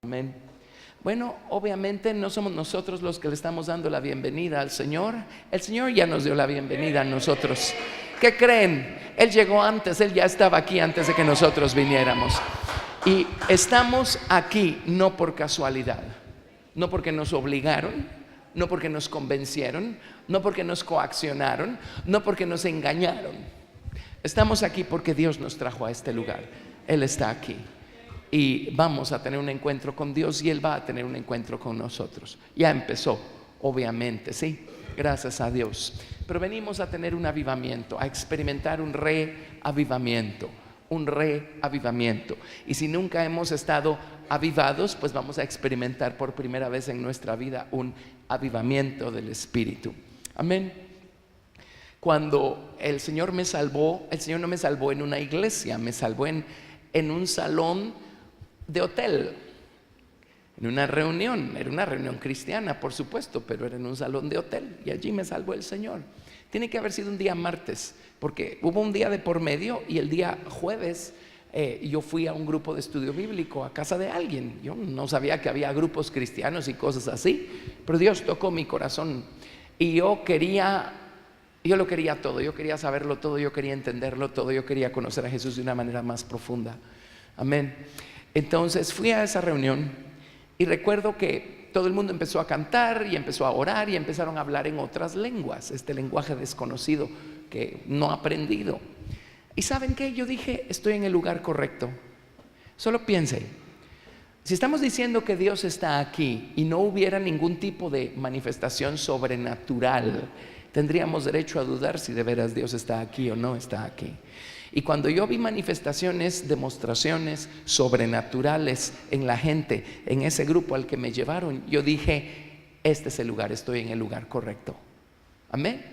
Amén. Bueno, obviamente no somos nosotros los que le estamos dando la bienvenida al Señor. El Señor ya nos dio la bienvenida a nosotros. ¿Qué creen? Él llegó antes, Él ya estaba aquí antes de que nosotros viniéramos. Y estamos aquí no por casualidad, no porque nos obligaron, no porque nos convencieron, no porque nos coaccionaron, no porque nos engañaron. Estamos aquí porque Dios nos trajo a este lugar. Él está aquí. Y vamos a tener un encuentro con Dios y Él va a tener un encuentro con nosotros. Ya empezó, obviamente, sí, gracias a Dios. Pero venimos a tener un avivamiento, a experimentar un reavivamiento, un reavivamiento. Y si nunca hemos estado avivados, pues vamos a experimentar por primera vez en nuestra vida un avivamiento del Espíritu. Amén. Cuando el Señor me salvó, el Señor no me salvó en una iglesia, me salvó en un salón de hotel, en una reunión. Era una reunión cristiana, por supuesto, pero era en un salón de hotel y allí me salvó el Señor. Tiene que haber sido un día martes, porque hubo un día de por medio y el día jueves yo fui a un grupo de estudio bíblico a casa de alguien. Yo no sabía que había grupos cristianos y cosas así, pero Dios tocó mi corazón y yo lo quería todo, yo quería saberlo todo, yo quería entenderlo todo, yo quería conocer a Jesús de una manera más profunda. Amén. Entonces fui a esa reunión y recuerdo que todo el mundo empezó a cantar y empezó a orar y empezaron a hablar en otras lenguas, este lenguaje desconocido que no he aprendido. ¿Y saben qué? Yo dije, estoy en el lugar correcto. Solo piensen, si estamos diciendo que Dios está aquí y no hubiera ningún tipo de manifestación sobrenatural, tendríamos derecho a dudar si de veras Dios está aquí o no está aquí. Y cuando yo vi manifestaciones, demostraciones sobrenaturales en la gente, en ese grupo al que me llevaron, yo dije, este es el lugar, estoy en el lugar correcto. Amén.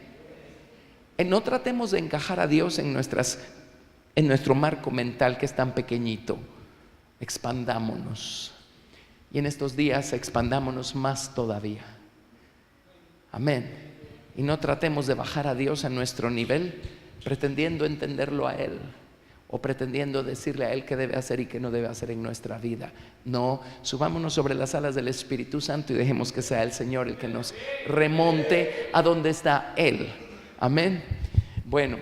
No tratemos de encajar a Dios en nuestro marco mental que es tan pequeñito. Expandámonos. Y en estos días expandámonos más todavía. Amén. Y no tratemos de bajar a Dios a nuestro nivel, pretendiendo entenderlo a Él o pretendiendo decirle a Él qué debe hacer y qué no debe hacer en nuestra vida. No, subámonos sobre las alas del Espíritu Santo y dejemos que sea el Señor el que nos remonte a donde está Él. Amén. Bueno,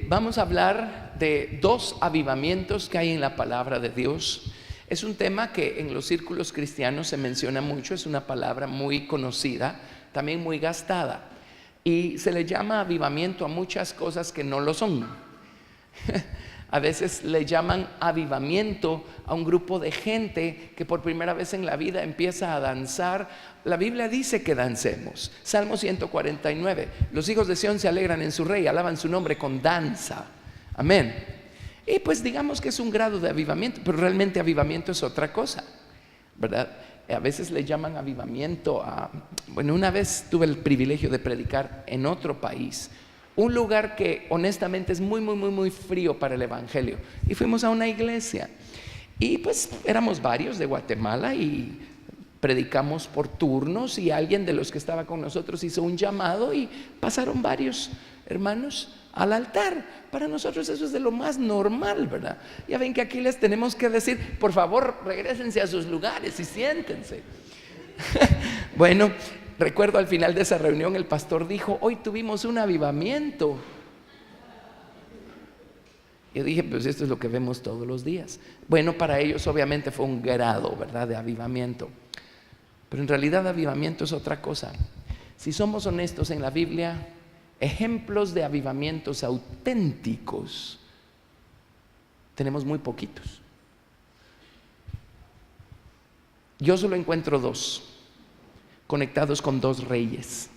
vamos a hablar de dos avivamientos que hay en la palabra de Dios. Es un tema que en los círculos cristianos se menciona mucho, es una palabra muy conocida, también muy gastada. Y se le llama avivamiento a muchas cosas que no lo son. A veces le llaman avivamiento a un grupo de gente que por primera vez en la vida empieza a danzar. La Biblia dice que dancemos. Salmo 149, los hijos de Sión se alegran en su rey, alaban su nombre con danza. Amén. Y pues digamos que es un grado de avivamiento, pero realmente avivamiento es otra cosa, ¿verdad? A veces le llaman avivamiento a... Bueno, una vez tuve el privilegio de predicar en otro país, un lugar que honestamente es muy frío para el evangelio, y fuimos a una iglesia y pues éramos varios de Guatemala y predicamos por turnos y alguien de los que estaba con nosotros hizo un llamado y pasaron varios hermanos al altar. Para nosotros eso es de lo más normal, ¿verdad? Ya ven que aquí les tenemos que decir, por favor, regrésense a sus lugares y siéntense. Bueno, recuerdo al final de esa reunión el pastor dijo, hoy tuvimos un avivamiento. Yo dije, pues esto es lo que vemos todos los días. Bueno, para ellos obviamente fue un grado, ¿verdad?, de avivamiento. Pero en realidad avivamiento es otra cosa. Si somos honestos en la Biblia, ejemplos de avivamientos auténticos tenemos muy poquitos. Yo solo encuentro dos, conectados con dos reyes.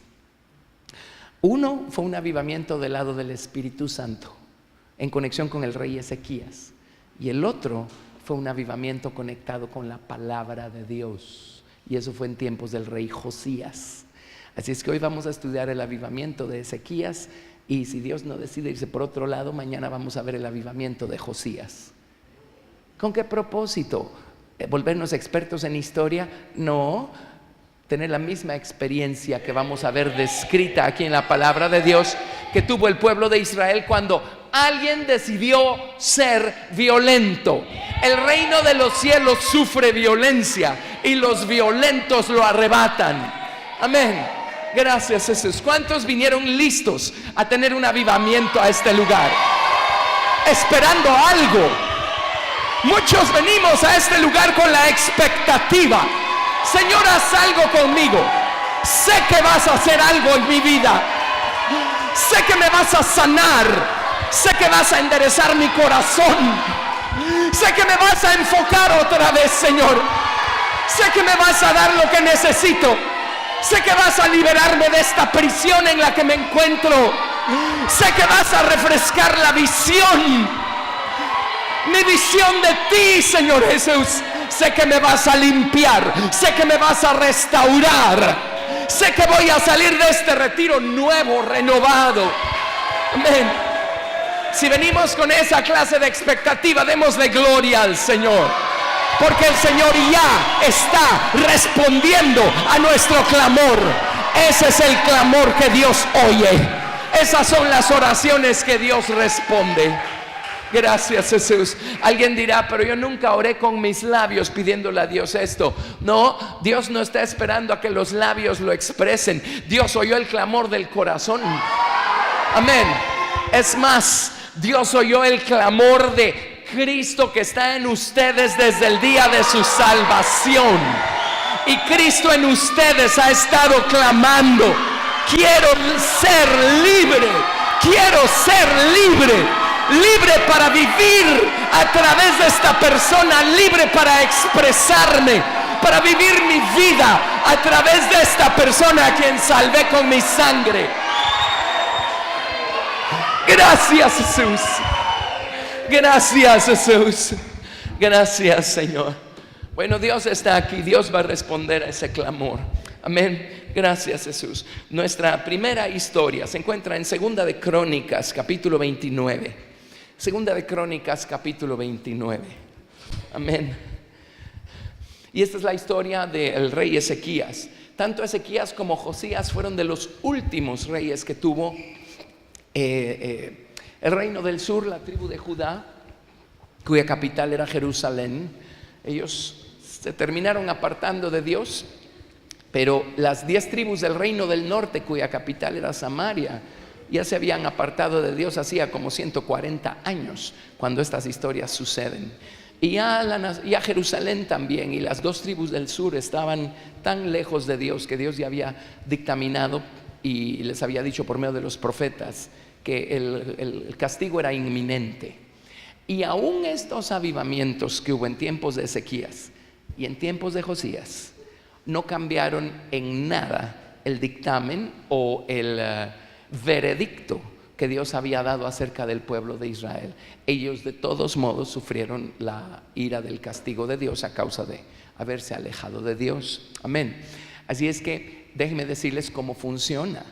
Uno fue un avivamiento del lado del Espíritu Santo, en conexión con el rey Ezequías. Y el otro fue un avivamiento conectado con la palabra de Dios. Y eso fue en tiempos del rey Josías. Así es que hoy vamos a estudiar el avivamiento de Ezequías y si Dios no decide irse por otro lado, mañana vamos a ver el avivamiento de Josías. ¿Con qué propósito? ¿Volvernos expertos en historia? No, tener la misma experiencia que vamos a ver descrita aquí en la palabra de Dios que tuvo el pueblo de Israel cuando alguien decidió ser violento. El reino de los cielos sufre violencia y los violentos lo arrebatan. Amén. Gracias, Jesús. ¿Cuántos vinieron listos a tener un avivamiento a este lugar? Esperando algo. Muchos venimos a este lugar con la expectativa: Señor, haz algo conmigo. Sé que vas a hacer algo en mi vida. Sé que me vas a sanar. Sé que vas a enderezar mi corazón. Sé que me vas a enfocar otra vez, Señor. Sé que me vas a dar lo que necesito. Sé que vas a liberarme de esta prisión en la que me encuentro. Sé que vas a refrescar la visión, mi visión de ti, Señor Jesús. Sé que me vas a limpiar. Sé que me vas a restaurar. Sé que voy a salir de este retiro nuevo, renovado. Amén. Si venimos con esa clase de expectativa, démosle gloria al Señor, porque el Señor ya está respondiendo a nuestro clamor. Ese es el clamor que Dios oye. Esas son las oraciones que Dios responde. Gracias, Jesús. Alguien dirá: pero yo nunca oré con mis labios pidiéndole a Dios esto. No, Dios no está esperando a que los labios lo expresen. Dios oyó el clamor del corazón. Amén. Es más, Dios oyó el clamor de Cristo que está en ustedes desde el día de su salvación. Y Cristo en ustedes ha estado clamando: quiero ser libre. Quiero ser libre. Libre para vivir a través de esta persona, libre para expresarme, para vivir mi vida a través de esta persona a quien salvé con mi sangre. Gracias, Jesús. Gracias, Jesús. Gracias, Señor. Bueno, Dios está aquí. Dios va a responder a ese clamor. Amén. Gracias, Jesús. Nuestra primera historia se encuentra en Segunda de Crónicas, capítulo 29. Segunda de Crónicas, capítulo 29. Amén. Y esta es la historia del rey Ezequías. Tanto Ezequías como Josías fueron de los últimos reyes que tuvo el reino del sur, la tribu de Judá, cuya capital era Jerusalén. Ellos se terminaron apartando de Dios, pero las 10 tribus del reino del norte, cuya capital era Samaria, ya se habían apartado de Dios hacía como 140 años cuando estas historias suceden. Y ya Jerusalén también, y las 2 tribus del sur estaban tan lejos de Dios que Dios ya había dictaminado y les había dicho por medio de los profetas que el castigo era inminente. Y aún estos avivamientos que hubo en tiempos de Ezequías y en tiempos de Josías no cambiaron en nada el dictamen o el veredicto que Dios había dado acerca del pueblo de Israel. Ellos de todos modos sufrieron la ira del castigo de Dios a causa de haberse alejado de Dios. Amén. Así es que déjenme decirles cómo funciona.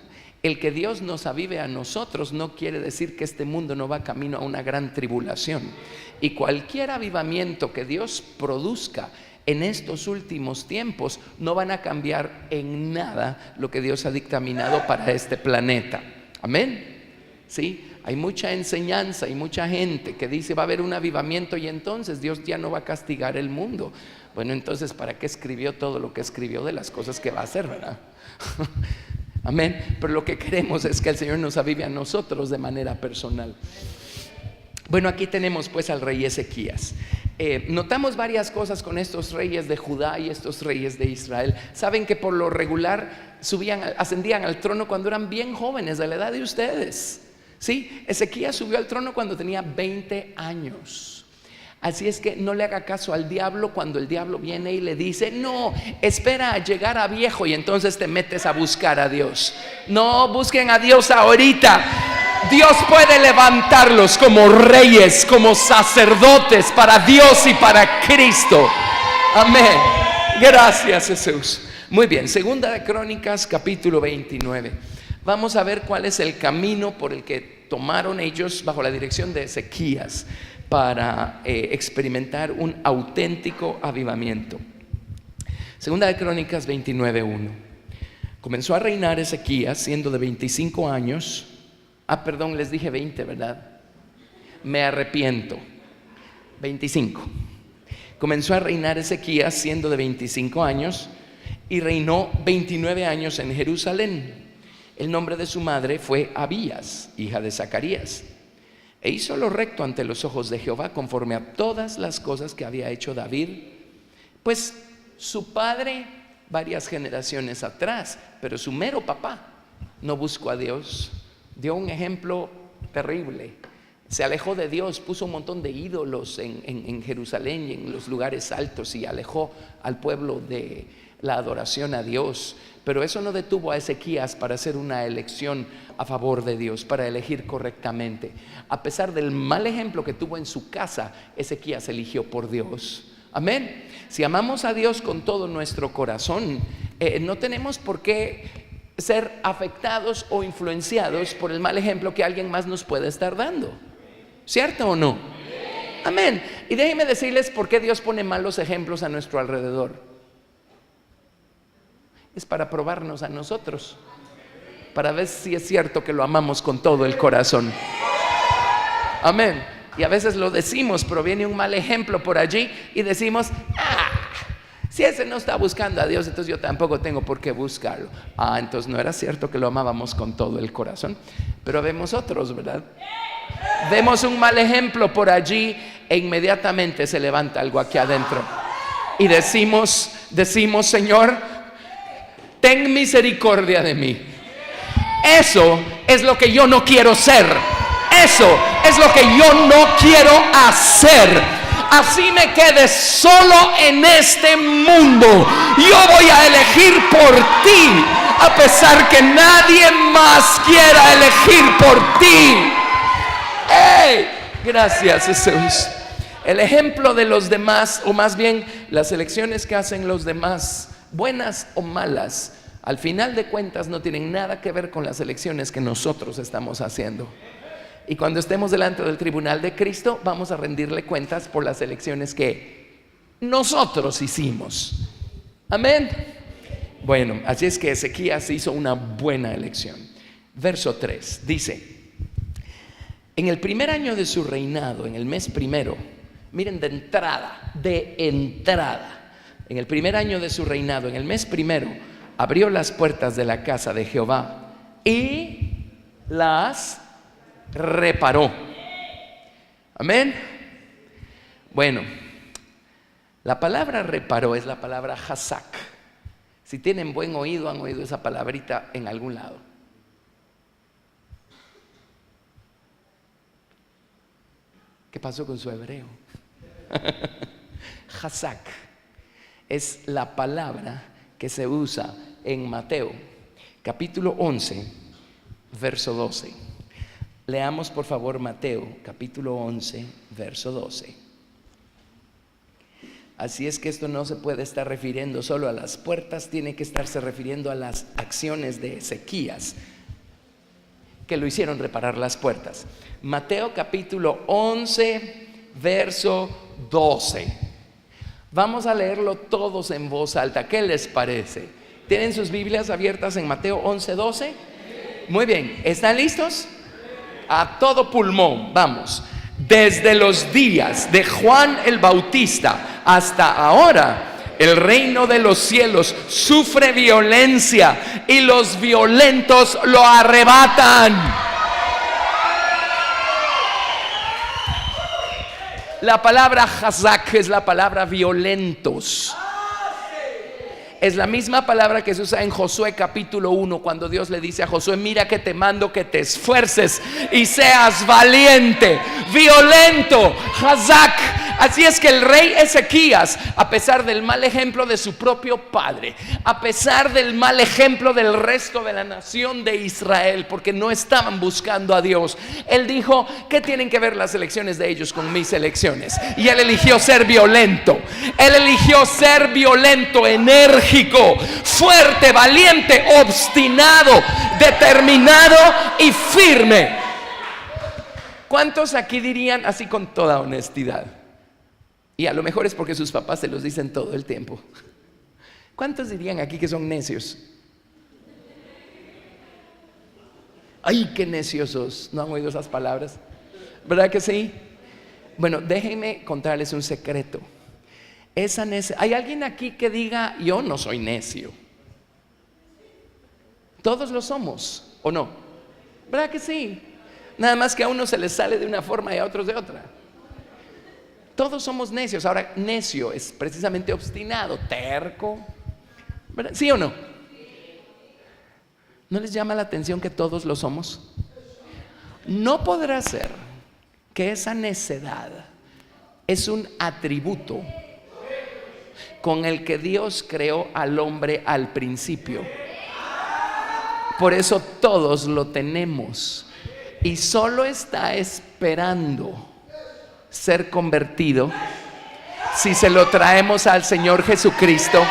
El que Dios nos avive a nosotros no quiere decir que este mundo no va camino a una gran tribulación. Y cualquier avivamiento que Dios produzca en estos últimos tiempos no van a cambiar en nada lo que Dios ha dictaminado para este planeta. Amén. Sí, hay mucha enseñanza y mucha gente que dice va a haber un avivamiento y entonces Dios ya no va a castigar el mundo. Bueno, entonces ¿para qué escribió todo lo que escribió de las cosas que va a hacer, verdad? Amén. Pero lo que queremos es que el Señor nos avive a nosotros de manera personal. Bueno, aquí tenemos pues al rey Ezequías. Notamos varias cosas con estos reyes de Judá y estos reyes de Israel. Saben que por lo regular ascendían al trono cuando eran bien jóvenes, de la edad de ustedes. Sí, Ezequías subió al trono cuando tenía 20 años. Así es que no le haga caso al diablo cuando el diablo viene y le dice: no, espera a llegar a viejo y entonces te metes a buscar a Dios. No, busquen a Dios ahorita. Dios puede levantarlos como reyes, como sacerdotes para Dios y para Cristo. Amén. Gracias, Jesús. Muy bien, Segunda de Crónicas, capítulo 29. Vamos a ver cuál es el camino por el que tomaron ellos bajo la dirección de Ezequías para experimentar un auténtico avivamiento. Segunda de Crónicas 29:1. Comenzó a reinar Ezequías siendo de 25 años. Perdón, les dije 20, ¿verdad? me arrepiento. 25. Comenzó a reinar Ezequías siendo de 25 años y reinó 29 años en Jerusalén. El nombre de su madre fue Abías, hija de Zacarías. E hizo lo recto ante los ojos de Jehová, conforme a todas las cosas que había hecho David, pues su padre varias generaciones atrás, pero su mero papá no buscó a Dios. Dio un ejemplo terrible. Se alejó de Dios, puso un montón de ídolos en Jerusalén y en los lugares altos, y alejó al pueblo de la adoración a Dios. Pero eso no detuvo a Ezequías para hacer una elección a favor de Dios, para elegir correctamente. A pesar del mal ejemplo que tuvo en su casa, Ezequías eligió por Dios. Amén. Si amamos a Dios con todo nuestro corazón, no tenemos por qué ser afectados o influenciados por el mal ejemplo que alguien más nos puede estar dando. ¿Cierto o no? Amén. Y déjenme decirles por qué Dios pone malos ejemplos a nuestro alrededor. Es para probarnos a nosotros, para ver si es cierto que lo amamos con todo el corazón. Amén. Y a veces lo decimos, pero viene un mal ejemplo por allí y decimos: si ese no está buscando a Dios, entonces yo tampoco tengo por qué buscarlo. Entonces no era cierto que lo amábamos con todo el corazón. Pero vemos otros, ¿verdad? Vemos un mal ejemplo por allí e inmediatamente se levanta algo aquí adentro y decimos: Señor, ten misericordia de mí. Eso es lo que yo no quiero ser. Eso es lo que yo no quiero hacer. Así me quede solo en este mundo, yo voy a elegir por ti, a pesar que nadie más quiera elegir por ti. ¡Hey! Gracias, Jesús. El ejemplo de los demás, o más bien las elecciones que hacen los demás, buenas o malas, al final de cuentas no tienen nada que ver con las elecciones que nosotros estamos haciendo. Y cuando estemos delante del tribunal de Cristo, vamos a rendirle cuentas por las elecciones que nosotros hicimos. Amén. Bueno, así es que Ezequías hizo una buena elección. Verso 3 dice: en el primer año de su reinado, en el mes primero, miren, de entrada, en el primer año de su reinado, en el mes primero, abrió las puertas de la casa de Jehová y las reparó. Amén. Bueno, la palabra reparó es la palabra hazak. Si tienen buen oído, han oído esa palabrita en algún lado. ¿Qué pasó con su hebreo? Hazak es la palabra que se usa en Mateo capítulo 11 verso 12. Leamos por favor Mateo capítulo 11 verso 12. Así es que esto no se puede estar refiriendo solo a las puertas, tiene que estarse refiriendo a las acciones de Ezequías que lo hicieron reparar las puertas. Mateo capítulo 11 verso 12. Vamos a leerlo todos en voz alta. ¿Qué les parece? ¿Tienen sus Biblias abiertas en Mateo 11, 12? Muy bien, ¿están listos? A todo pulmón, vamos. Desde los días de Juan el Bautista hasta ahora, el reino de los cielos sufre violencia y los violentos lo arrebatan. La palabra hazak es la palabra violentos. Es la misma palabra que se usa en Josué capítulo 1, cuando Dios le dice a Josué: mira que te mando que te esfuerces y seas valiente. Violento, hazak. Así es que el rey Ezequías, a pesar del mal ejemplo de su propio padre, a pesar del mal ejemplo del resto de la nación de Israel, porque no estaban buscando a Dios, él dijo: ¿qué tienen que ver las elecciones de ellos con mis elecciones? Y él eligió ser violento. Él eligió ser violento, enérgico, fuerte, valiente, obstinado, determinado y firme. ¿Cuántos aquí dirían así con toda honestidad? Y a lo mejor es porque sus papás se los dicen todo el tiempo. ¿Cuántos dirían aquí que son necios? Ay, qué necios sos. ¿No han oído esas palabras? ¿Verdad que sí? Bueno, déjenme contarles un secreto. ¿Hay alguien aquí que diga, yo no soy necio? Todos lo somos, ¿o no? ¿Verdad que sí? Nada más que a uno se les sale de una forma y a otros de otra. Todos somos necios. Ahora, necio es precisamente obstinado, terco, ¿verdad? ¿Sí o no? ¿No les llama la atención que todos lo somos? No podrá ser que esa necedad es un atributo con el que Dios creó al hombre al principio. Por eso todos lo tenemos y solo está esperando ser convertido si se lo traemos al Señor Jesucristo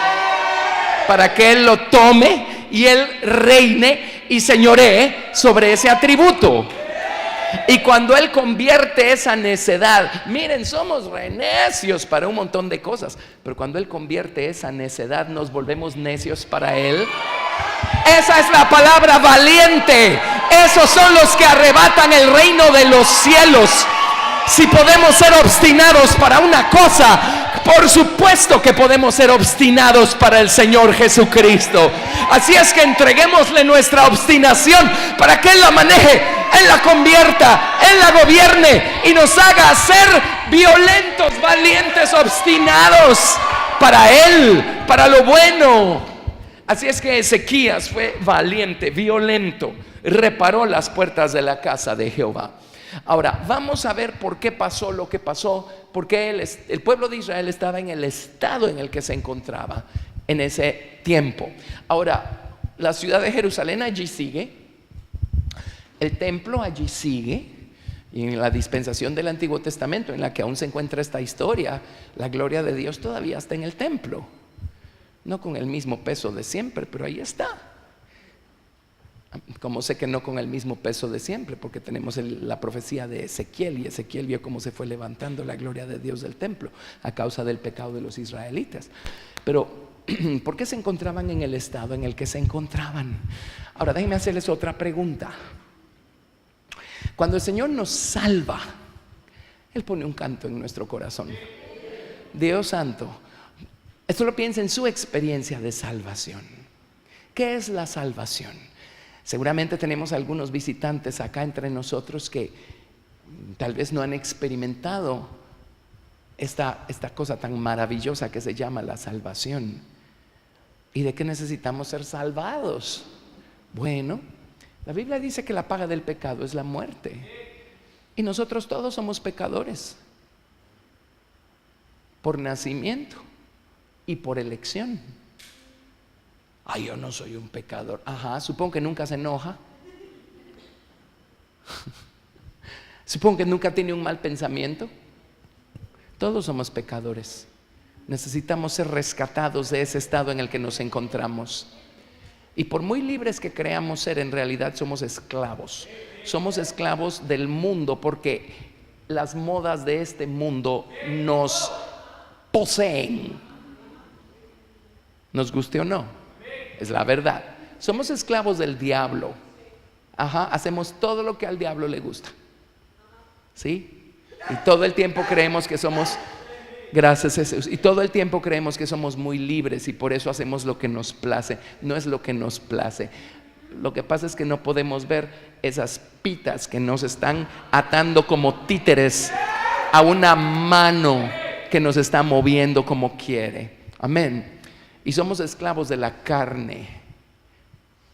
para que Él lo tome y Él reine y señoree sobre ese atributo. Y cuando Él convierte esa necedad, miren, somos re necios para un montón de cosas, pero cuando Él convierte esa necedad, nos volvemos necios para Él. Esa es la palabra valiente. Esos son los que arrebatan el reino de los cielos. Si podemos ser obstinados para una cosa, por supuesto que podemos ser obstinados para el Señor Jesucristo. Así es que entreguémosle nuestra obstinación para que Él la maneje, Él la convierta, Él la gobierne y nos haga ser violentos, valientes, obstinados para Él, para lo bueno. Así es que Ezequías fue valiente, violento, reparó las puertas de la casa de Jehová. Ahora, vamos a ver por qué pasó lo que pasó, porque el pueblo de Israel estaba en el estado en el que se encontraba en ese tiempo. Ahora, la ciudad de Jerusalén allí sigue, el templo allí sigue, y en la dispensación del Antiguo Testamento, en la que aún se encuentra esta historia, la gloria de Dios todavía está en el templo. No con el mismo peso de siempre, pero ahí está. Como sé que no con el mismo peso de siempre, porque tenemos la profecía de Ezequiel, y Ezequiel vio cómo se fue levantando la gloria de Dios del templo a causa del pecado de los israelitas. Pero ¿por qué se encontraban en el estado en el que se encontraban? Ahora déjenme hacerles otra pregunta. Cuando el Señor nos salva, Él pone un canto en nuestro corazón. Dios santo, esto lo piensa en su experiencia de salvación. ¿Qué es la salvación? Seguramente tenemos algunos visitantes acá entre nosotros que tal vez no han experimentado esta cosa tan maravillosa que se llama la salvación. ¿Y de qué necesitamos ser salvados? Bueno, la Biblia dice que la paga del pecado es la muerte. Y nosotros todos somos pecadores por nacimiento y por elección. Ay, yo no soy un pecador. Ajá, supongo que nunca se enoja. Supongo que nunca tiene un mal pensamiento. Todos somos pecadores. Necesitamos ser rescatados de ese estado en el que nos encontramos. Y por muy libres que creamos ser, en realidad somos esclavos. Somos esclavos del mundo porque las modas de este mundo nos poseen. Nos guste o no. Es la verdad. Somos esclavos del diablo. Ajá, hacemos todo lo que al diablo le gusta. ¿Sí? Y todo el tiempo creemos que somos, gracias a Jesús, y todo el tiempo creemos que somos muy libres y por eso hacemos lo que nos place. No es lo que nos place. Lo que pasa es que no podemos ver esas pitas que nos están atando como títeres a una mano que nos está moviendo como quiere. Amén. Y somos esclavos de la carne.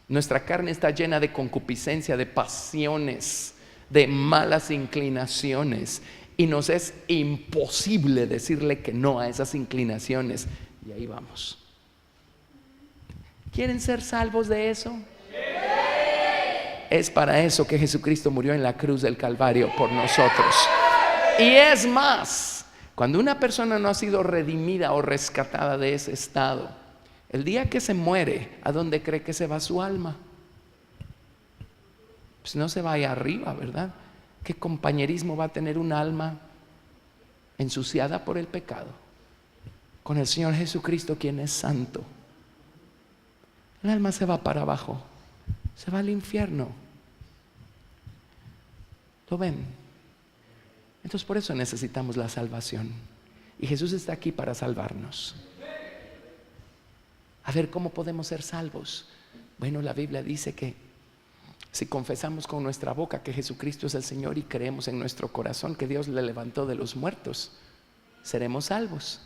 Nuestra carne está llena de concupiscencia, de pasiones, de malas inclinaciones. Y nos es imposible decirle que no a esas inclinaciones. Y ahí vamos. ¿Quieren ser salvos de eso? ¡Sí! Es para eso que Jesucristo murió en la cruz del Calvario por nosotros. Y es más, cuando una persona no ha sido redimida o rescatada de ese estado, el día que se muere, ¿a dónde cree que se va su alma? Pues no se va allá arriba, ¿verdad? ¿Qué compañerismo va a tener un alma ensuciada por el pecado con el Señor Jesucristo, quien es santo? El alma se va para abajo, se va al infierno. ¿Lo ven? Entonces por eso necesitamos la salvación. Y Jesús está aquí para salvarnos. A ver, ¿cómo podemos ser salvos? Bueno, la Biblia dice que si confesamos con nuestra boca que Jesucristo es el Señor y creemos en nuestro corazón que Dios le levantó de los muertos, seremos salvos.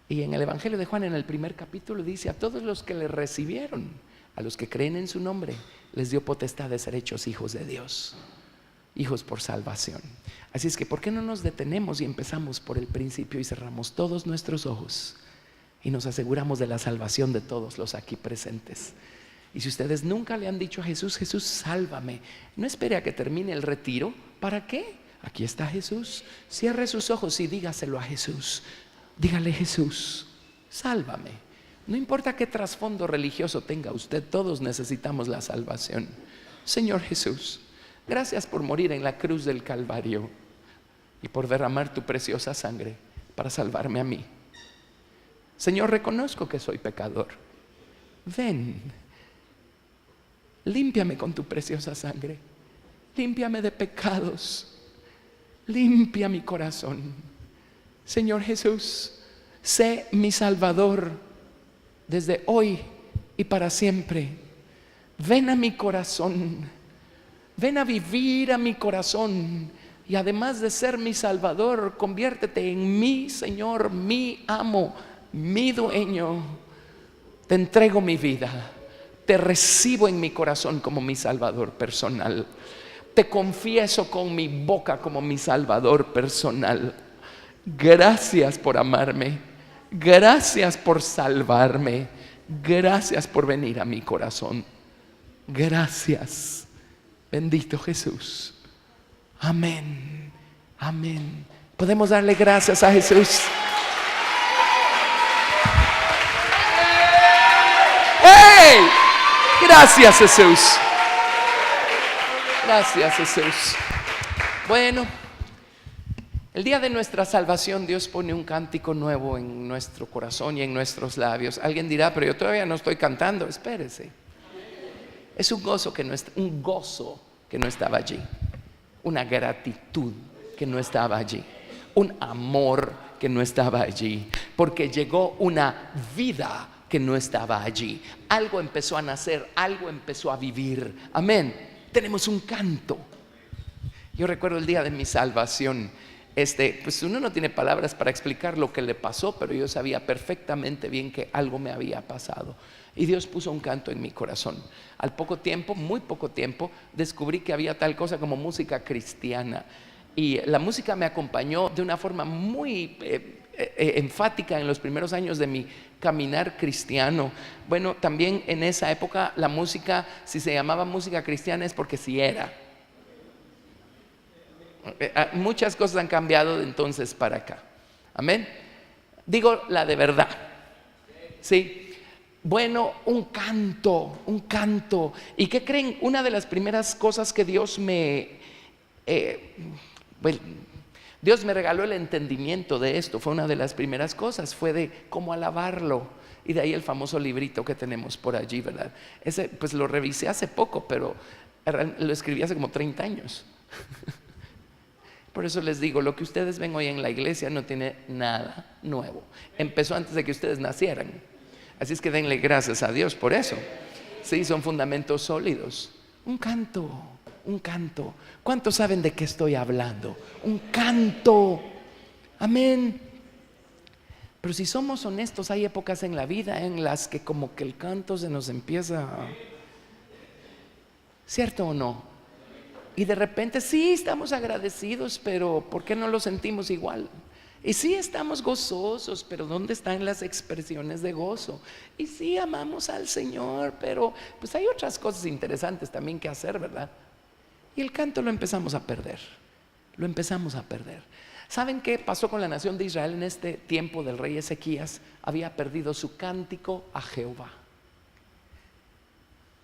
Y en el Evangelio de Juan, en el primer capítulo, dice: a todos los que le recibieron, a los que creen en su nombre, les dio potestad de ser hechos hijos de Dios, hijos por salvación. Así es que, ¿por qué no nos detenemos y empezamos por el principio y cerramos todos nuestros ojos y nos aseguramos de la salvación de todos los aquí presentes? Y si ustedes nunca le han dicho a Jesús: Jesús, sálvame, no espere a que termine el retiro. ¿Para qué? Aquí está Jesús. Cierre sus ojos y dígaselo a Jesús. Dígale: Jesús, sálvame. No importa qué trasfondo religioso tenga usted, todos necesitamos la salvación. Señor Jesús, gracias por morir en la cruz del Calvario y por derramar tu preciosa sangre para salvarme a mí. Señor, reconozco que soy pecador. Ven, límpiame con tu preciosa sangre. Límpiame de pecados. Limpia mi corazón. Señor Jesús, sé mi Salvador desde hoy y para siempre. Ven a mi corazón. Ven a vivir a mi corazón. Y además de ser mi Salvador, conviértete en mi Señor, mi amo, mi dueño. Te entrego mi vida. Te recibo en mi corazón como mi Salvador personal. Te confieso con mi boca como mi Salvador personal. Gracias por amarme. Gracias por salvarme. Gracias por venir a mi corazón. Gracias. Bendito Jesús. Amén. Amén. Podemos darle gracias a Jesús. ¡Hey! Gracias, Jesús. Gracias, Jesús. Bueno, el día de nuestra salvación, Dios pone un cántico nuevo en nuestro corazón y en nuestros labios. Alguien dirá: pero yo todavía no estoy cantando. Espérese. Es un gozo que no estaba allí, una gratitud que no estaba allí, un amor que no estaba allí, porque llegó una vida que no estaba allí. Algo empezó a nacer, algo empezó a vivir. Amén. Tenemos un canto. Yo recuerdo el día de mi salvación. Pues uno no tiene palabras para explicar lo que le pasó, pero yo sabía perfectamente bien que algo me había pasado. Y Dios puso un canto en mi corazón. Al poco tiempo, muy poco tiempo, descubrí que había tal cosa como música cristiana. Y la música me acompañó de una forma muy enfática en los primeros años de mi caminar cristiano. Bueno, también en esa época la música, si se llamaba música cristiana, es porque sí era. Muchas cosas han cambiado de entonces para acá. Amén. Digo la de verdad. Sí. Bueno, un canto. ¿Y qué creen? Una de las primeras cosas que Dios me regaló el entendimiento de esto. Fue una de las primeras cosas. Fue de cómo alabarlo. Y de ahí el famoso librito que tenemos por allí, ¿verdad? Ese pues lo revisé hace poco, pero lo escribí hace como 30 años. Por eso les digo, lo que ustedes ven hoy en la iglesia no tiene nada nuevo. Empezó antes de que ustedes nacieran. Así es que denle gracias a Dios por eso. Sí, son fundamentos sólidos. Un canto. ¿Cuántos saben de qué estoy hablando? Un canto. Amén. Pero si somos honestos, hay épocas en la vida en las que como que el canto se nos empieza ¿cierto o no? Y de repente sí estamos agradecidos, pero ¿por qué no lo sentimos igual? Y sí estamos gozosos, pero ¿dónde están las expresiones de gozo? Y sí amamos al Señor, pero pues hay otras cosas interesantes también que hacer, ¿verdad? Y el canto lo empezamos a perder. ¿Saben qué pasó con la nación de Israel en este tiempo del rey Ezequías? Había perdido su cántico a Jehová.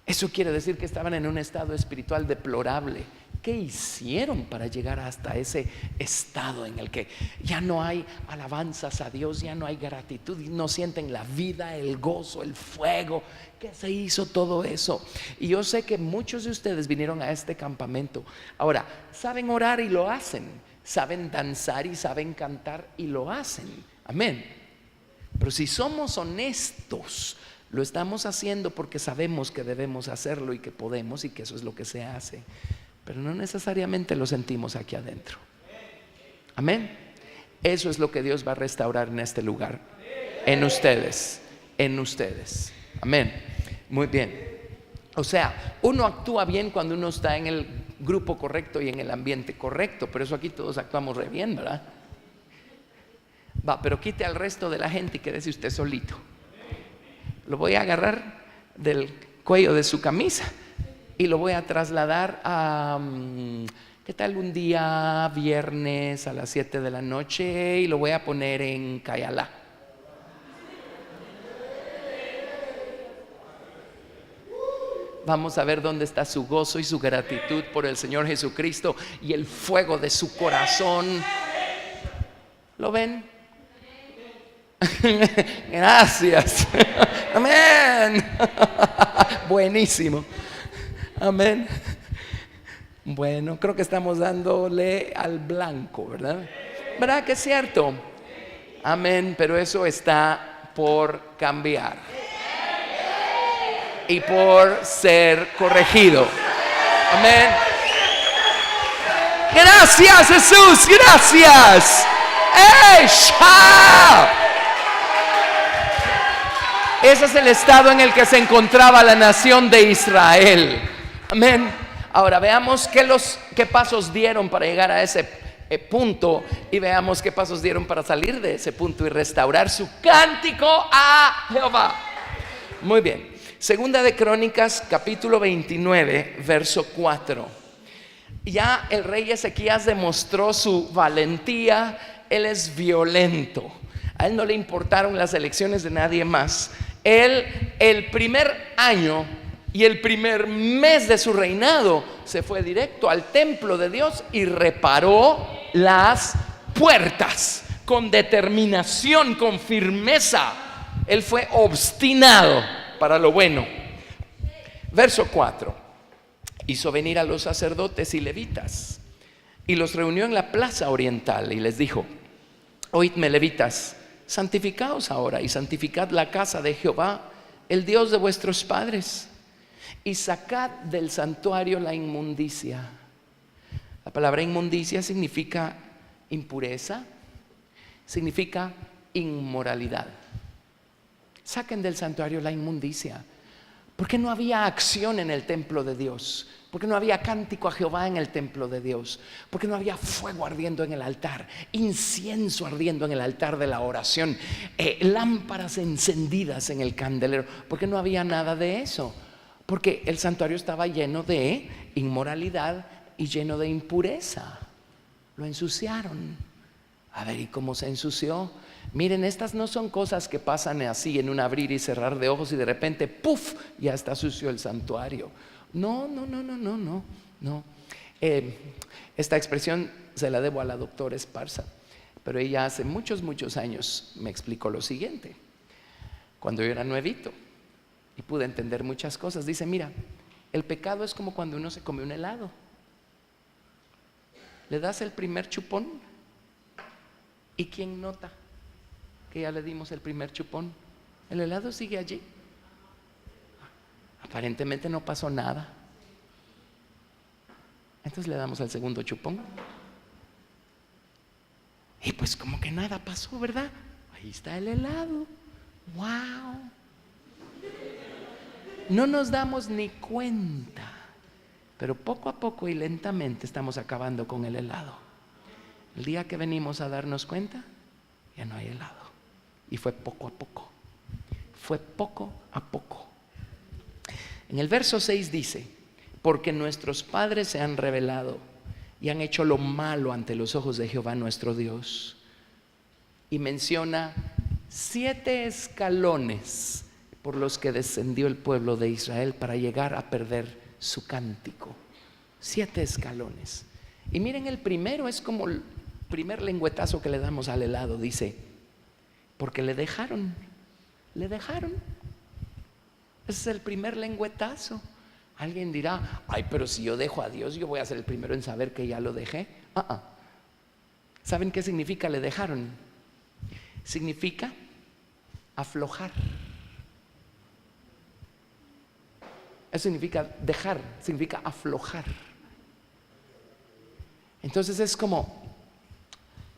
Eso quiere decir que estaban en un estado espiritual deplorable. ¿Qué hicieron para llegar hasta ese estado en el que ya no hay alabanzas a Dios, ya no hay gratitud, no sienten la vida, el gozo, el fuego? ¿Qué se hizo todo eso? Y yo sé que muchos de ustedes vinieron a este campamento. Ahora, saben orar y lo hacen, saben danzar y saben cantar y lo hacen. Amén. Pero si somos honestos, lo estamos haciendo porque sabemos que debemos hacerlo y que podemos y que eso es lo que se hace. Pero no necesariamente lo sentimos aquí adentro. Amén. Eso es lo que Dios va a restaurar en este lugar. En ustedes. En ustedes. Amén. Muy bien. O sea, uno actúa bien cuando uno está en el grupo correcto y en el ambiente correcto. Pero eso aquí todos actuamos re bien, ¿verdad? Va, pero quite al resto de la gente y quédese usted solito. Lo voy a agarrar del cuello de su camisa y lo voy a trasladar a, ¿qué tal un día viernes a las 7 de la noche? Y lo voy a poner en Cayalá. Vamos a ver dónde está su gozo y su gratitud por el Señor Jesucristo y el fuego de su corazón. ¿Lo ven? Gracias. Amén. Buenísimo. Amén. Bueno, creo que estamos dándole al blanco, ¿verdad? ¿Verdad que es cierto? Amén, pero eso está por cambiar y por ser corregido. Amén. Gracias, Jesús, gracias. Ese es el estado en el que se encontraba la nación de Israel. Amén. Ahora veamos qué pasos dieron para llegar a ese punto, y veamos qué pasos dieron para salir de ese punto y restaurar su cántico a Jehová. Muy bien. Segunda de Crónicas, capítulo 29, verso 4. Ya el rey Ezequías demostró su valentía. Él es violento. A él no le importaron las elecciones de nadie más. Él, el primer año y el primer mes de su reinado, se fue directo al templo de Dios y reparó las puertas con determinación, con firmeza. Él fue obstinado para lo bueno. Verso 4. Hizo venir a los sacerdotes y levitas y los reunió en la plaza oriental y les dijo: oídme, levitas, santificaos ahora y santificad la casa de Jehová, el Dios de vuestros padres, y sacad del santuario la inmundicia. La palabra inmundicia significa impureza, significa inmoralidad. Saquen del santuario la inmundicia. Porque no había acción en el templo de Dios, porque no había cántico a Jehová en el templo de Dios, porque no había fuego ardiendo en el altar, incienso ardiendo en el altar de la oración, lámparas encendidas en el candelero, porque no había nada de eso, porque el santuario estaba lleno de inmoralidad y lleno de impureza. Lo ensuciaron. A ver, ¿y cómo se ensució? Miren, estas no son cosas que pasan así en un abrir y cerrar de ojos y de repente ¡puf! Ya está sucio el santuario. No. Esta expresión se la debo a la doctora Esparza, pero ella hace muchos años me explicó lo siguiente. Cuando yo era nuevito y pude entender muchas cosas, dice: mira, el pecado es como cuando uno se come un helado. Le das el primer chupón y ¿quién nota que ya le dimos el primer chupón? El helado sigue allí. Aparentemente no pasó nada. Entonces le damos el segundo chupón y pues como que nada pasó, ¿verdad? Ahí está el helado. ¡Wow! No nos damos ni cuenta, pero poco a poco y lentamente estamos acabando con el helado. El día que venimos a darnos cuenta, ya no hay helado. Y fue poco a poco. Fue poco a poco. En el verso 6 dice: porque nuestros padres se han rebelado y han hecho lo malo ante los ojos de Jehová nuestro Dios. Y menciona 7 escalones por los que descendió el pueblo de Israel para llegar a perder su cántico. 7 escalones. Y miren, el primero es como el primer lengüetazo que le damos al helado. Dice, porque le dejaron. Ese es el primer lengüetazo. Alguien dirá, ay, pero si yo dejo a Dios, yo voy a ser el primero en saber que ya lo dejé. ¿Saben qué significa le dejaron? Significa aflojar. Eso significa dejar, significa aflojar. Entonces es como,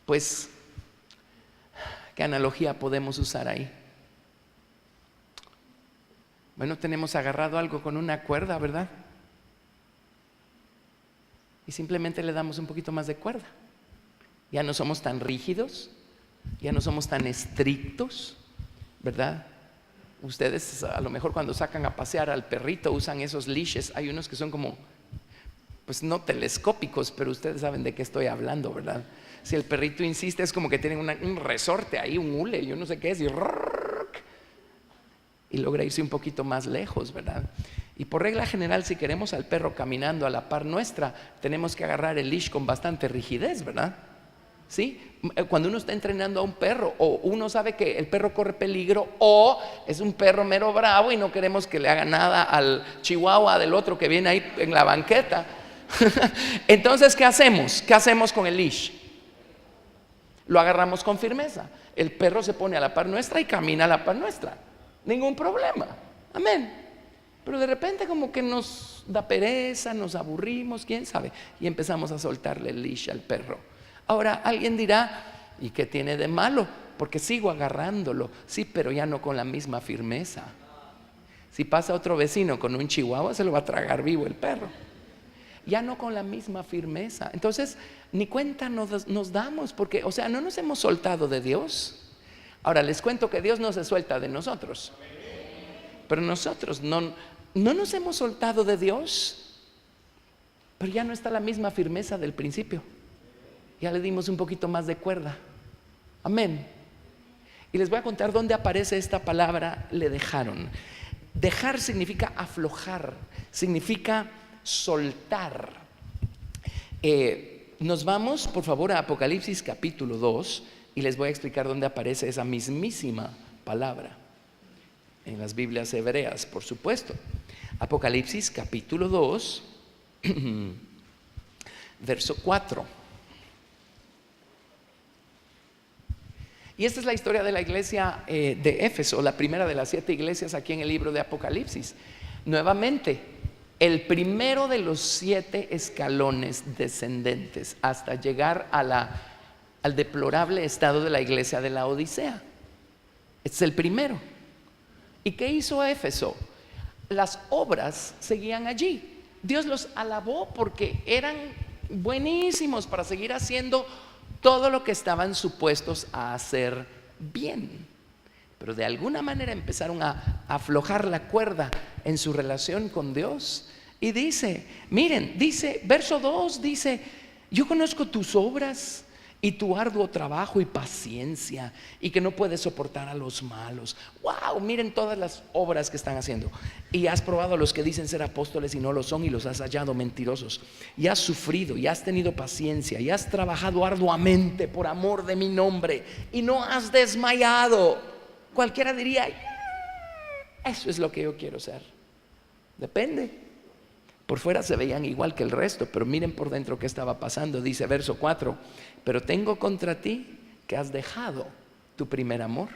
pues, ¿qué analogía podemos usar ahí? Bueno, tenemos agarrado algo con una cuerda, ¿verdad? Y simplemente le damos un poquito más de cuerda. Ya no somos tan rígidos, ya no somos tan estrictos, ¿verdad? Ustedes a lo mejor cuando sacan a pasear al perrito usan esos leashes. Hay unos que son como, pues no telescópicos, pero ustedes saben de qué estoy hablando, ¿verdad? Si el perrito insiste, es como que tienen un resorte ahí, un hule, yo no sé qué es, y logra irse un poquito más lejos, ¿verdad? Y por regla general, si queremos al perro caminando a la par nuestra, tenemos que agarrar el leash con bastante rigidez, ¿verdad? ¿Sí? Cuando uno está entrenando a un perro, o uno sabe que el perro corre peligro, o es un perro mero bravo y no queremos que le haga nada al chihuahua del otro que viene ahí en la banqueta. Entonces, ¿qué hacemos? ¿Qué hacemos con el leash? Lo agarramos con firmeza. El perro se pone a la par nuestra y camina a la par nuestra. Ningún problema. Amén. Pero de repente como que nos da pereza, nos aburrimos, quién sabe, y empezamos a soltarle el leash al perro. Ahora alguien dirá, ¿y qué tiene de malo? Porque sigo agarrándolo. Sí, pero ya no con la misma firmeza. Si pasa otro vecino con un chihuahua, se lo va a tragar vivo el perro. Ya no con la misma firmeza. Entonces, ni cuenta nos damos, porque, o sea, no nos hemos soltado de Dios. Ahora les cuento que Dios no se suelta de nosotros, pero nosotros no nos hemos soltado de Dios, pero ya no está la misma firmeza del principio. Ya le dimos un poquito más de cuerda. Amén. Y les voy a contar dónde aparece esta palabra, le dejaron. Dejar significa aflojar, significa soltar. Nos vamos, por favor, a Apocalipsis capítulo 2 y les voy a explicar dónde aparece esa mismísima palabra. En las Biblias hebreas, por supuesto. Apocalipsis capítulo 2, verso 4. Y esta es la historia de la iglesia de Éfeso, la primera de las 7 iglesias aquí en el libro de Apocalipsis. Nuevamente, el primero de los 7 escalones descendentes hasta llegar al deplorable estado de la iglesia de la Odisea. Este es el primero. ¿Y qué hizo Éfeso? Las obras seguían allí. Dios los alabó porque eran buenísimos para seguir haciendo todo lo que estaban supuestos a hacer bien. Pero de alguna manera empezaron a aflojar la cuerda en su relación con Dios. Y dice, miren, dice, verso 2 dice, yo conozco tus obras y tu arduo trabajo y paciencia, y que no puedes soportar a los malos. Wow, miren todas las obras que están haciendo. Y has probado a los que dicen ser apóstoles y no lo son, y los has hallado mentirosos. Y has sufrido, y has tenido paciencia, y has trabajado arduamente por amor de mi nombre, y no has desmayado. Cualquiera diría, eso es lo que yo quiero ser. Depende. Por fuera se veían igual que el resto, pero miren por dentro qué estaba pasando. Dice verso 4, pero tengo contra ti que has dejado tu primer amor.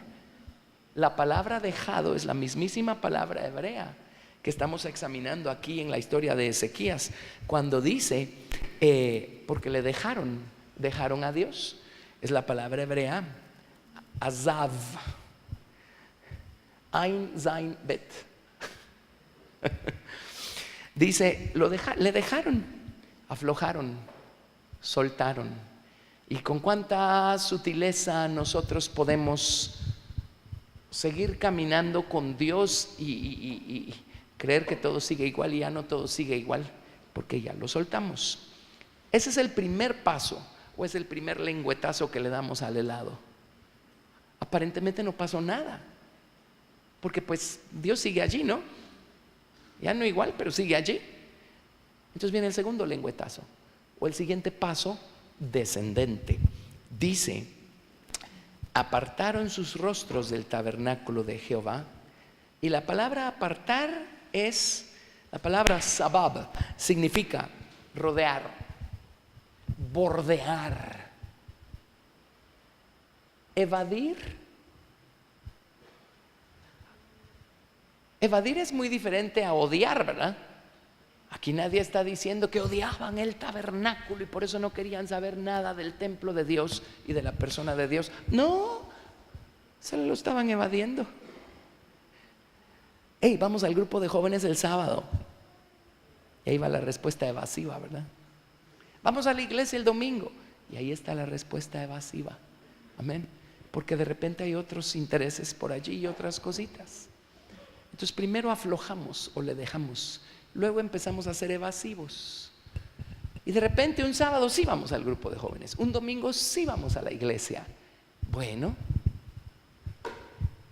La palabra dejado es la mismísima palabra hebrea que estamos examinando aquí en la historia de Ezequías, cuando dice, porque le dejaron a Dios. Es la palabra hebrea, azav, Ein, Zain, Bet. Dice, le dejaron, aflojaron, soltaron. Y con cuánta sutileza nosotros podemos seguir caminando con Dios y creer que todo sigue igual, y ya no todo sigue igual, porque ya lo soltamos. Ese es el primer paso, o es el primer lengüetazo que le damos al helado. Aparentemente no pasó nada. porque pues Dios sigue allí, ¿no? Ya no igual, pero sigue allí. Entonces viene el segundo lengüetazo, o el siguiente paso descendente. Dice: apartaron sus rostros del tabernáculo de Jehová. Y la palabra apartar es la palabra sabab, significa rodear, bordear, evadir. Evadir es muy diferente a odiar, ¿verdad? Aquí nadie está diciendo que odiaban el tabernáculo y por eso no querían saber nada del templo de Dios y de la persona de Dios. No, se lo estaban evadiendo. Hey, vamos al grupo de jóvenes el sábado. Y ahí va la respuesta evasiva, ¿verdad? Vamos a la iglesia el domingo. Y ahí está la respuesta evasiva. Amén. Porque de repente hay otros intereses por allí y otras cositas. Entonces primero aflojamos o le dejamos. Luego empezamos a ser evasivos. Y de repente un sábado sí vamos al grupo de jóvenes. Un domingo sí vamos a la iglesia. Bueno,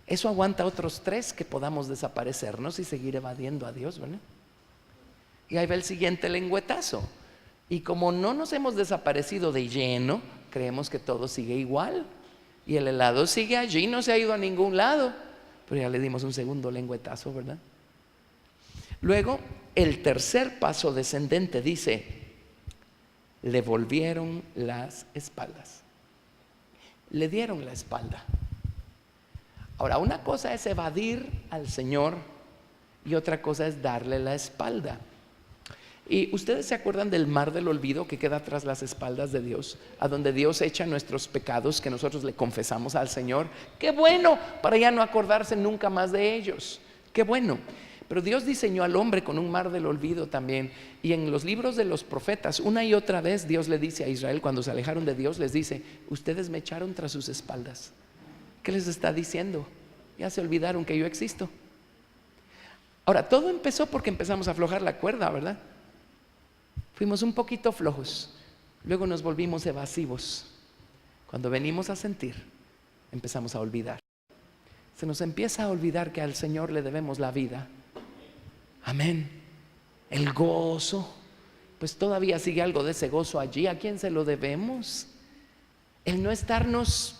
eso aguanta otros 3 que podamos desaparecernos y seguir evadiendo a Dios, ¿verdad? Y ahí va el siguiente lengüetazo. Y como no nos hemos desaparecido de lleno, creemos que todo sigue igual. Y el helado sigue allí, no se ha ido a ningún lado. Pero ya le dimos un segundo lengüetazo, ¿verdad? Luego, el tercer paso descendente dice: le volvieron las espaldas. Le dieron la espalda. Ahora, una cosa es evadir al Señor y otra cosa es darle la espalda. Y ustedes se acuerdan del mar del olvido que queda tras las espaldas de Dios, a donde Dios echa nuestros pecados que nosotros le confesamos al Señor. ¡Qué bueno! Para ya no acordarse nunca más de ellos. ¡Qué bueno! Pero Dios diseñó al hombre con un mar del olvido también. Y en los libros de los profetas, una y otra vez Dios le dice a Israel, cuando se alejaron de Dios, les dice: ustedes me echaron tras sus espaldas. ¿Qué les está diciendo? Ya se olvidaron que yo existo. Ahora, todo empezó porque empezamos a aflojar la cuerda, ¿verdad? Fuimos un poquito flojos, luego nos volvimos evasivos. Cuando venimos a sentir, empezamos a olvidar. Se nos empieza a olvidar que al Señor le debemos la vida. Amén. El gozo, pues todavía sigue algo de ese gozo allí. ¿A quién se lo debemos? El no estarnos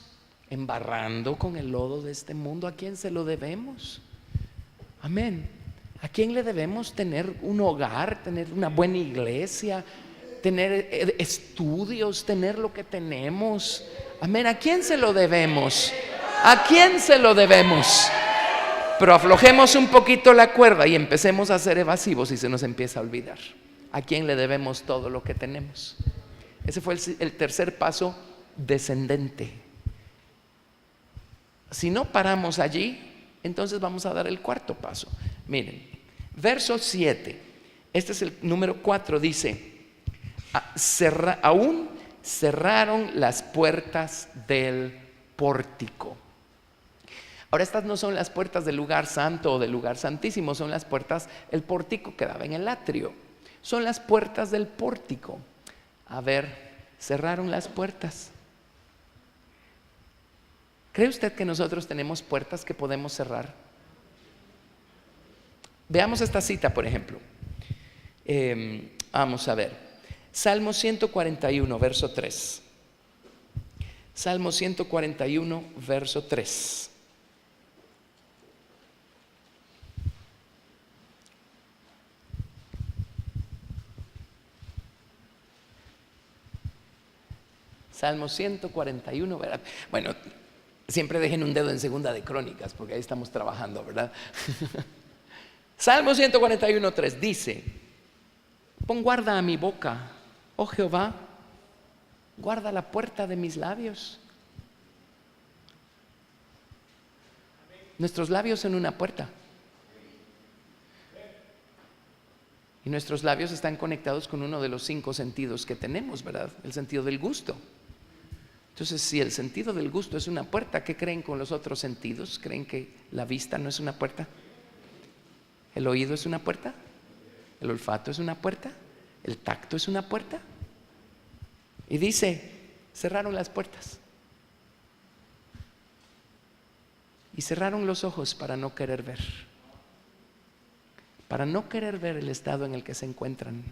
embarrando con el lodo de este mundo, ¿a quién se lo debemos? Amén. ¿A quién le debemos tener un hogar, tener una buena iglesia, tener estudios, tener lo que tenemos? Amén. ¿A quién se lo debemos? ¿A quién se lo debemos? Pero aflojemos un poquito la cuerda y empecemos a ser evasivos y se nos empieza a olvidar. ¿A quién le debemos todo lo que tenemos? Ese fue el tercer paso descendente. Si no paramos allí, entonces vamos a dar el cuarto paso. Miren, verso 7, este es el número 4, dice: aún cerraron las puertas del pórtico. Ahora, estas no son las puertas del lugar santo o del lugar santísimo, son las puertas, el pórtico quedaba en el atrio, son las puertas del pórtico. A ver, cerraron las puertas. ¿Cree usted que nosotros tenemos puertas que podemos cerrar? Veamos esta cita, por ejemplo. Vamos a ver. Salmo 141, verso 3. Salmo 141, verso 3. Salmo 141, ¿verdad? Bueno, siempre dejen un dedo en Segunda de Crónicas, porque ahí estamos trabajando, ¿verdad? Salmo 141, 3 dice: pon guarda a mi boca, oh Jehová, guarda la puerta de mis labios. Nuestros labios son una puerta. Y nuestros labios están conectados con uno de los 5 sentidos que tenemos, ¿verdad? El sentido del gusto. Entonces, si el sentido del gusto es una puerta, ¿qué creen con los otros sentidos? ¿Creen que la vista no es una puerta? ¿El oído es una puerta? ¿El olfato es una puerta? ¿El tacto es una puerta? Y dice: cerraron las puertas. y cerraron los ojos para no querer ver. Para no querer ver el estado en el que se encuentran.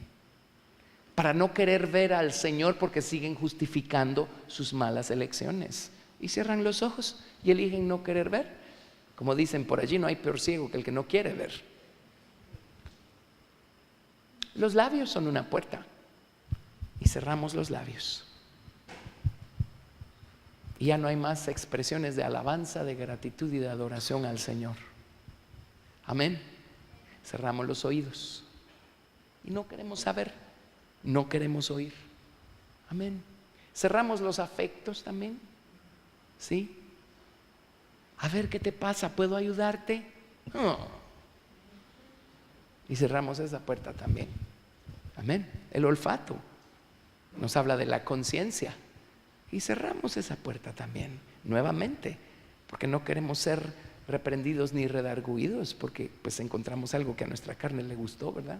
Para no querer ver al Señor porque siguen justificando sus malas elecciones. Y cierran los ojos y eligen no querer ver. Como dicen por allí, no hay peor ciego que el que no quiere ver. Los labios son una puerta. Y cerramos los labios. Y ya no hay más expresiones de alabanza, de gratitud y de adoración al Señor. Amén. Cerramos los oídos. Y no queremos saber. No queremos oír. Amén. Cerramos los afectos también. ¿Sí? A ver qué te pasa, ¿puedo ayudarte? Oh. Y cerramos esa puerta también. Amén. El olfato nos habla de la conciencia. Y cerramos esa puerta también, nuevamente, porque no queremos ser reprendidos ni redarguidos, porque pues encontramos algo que a nuestra carne le gustó, ¿verdad?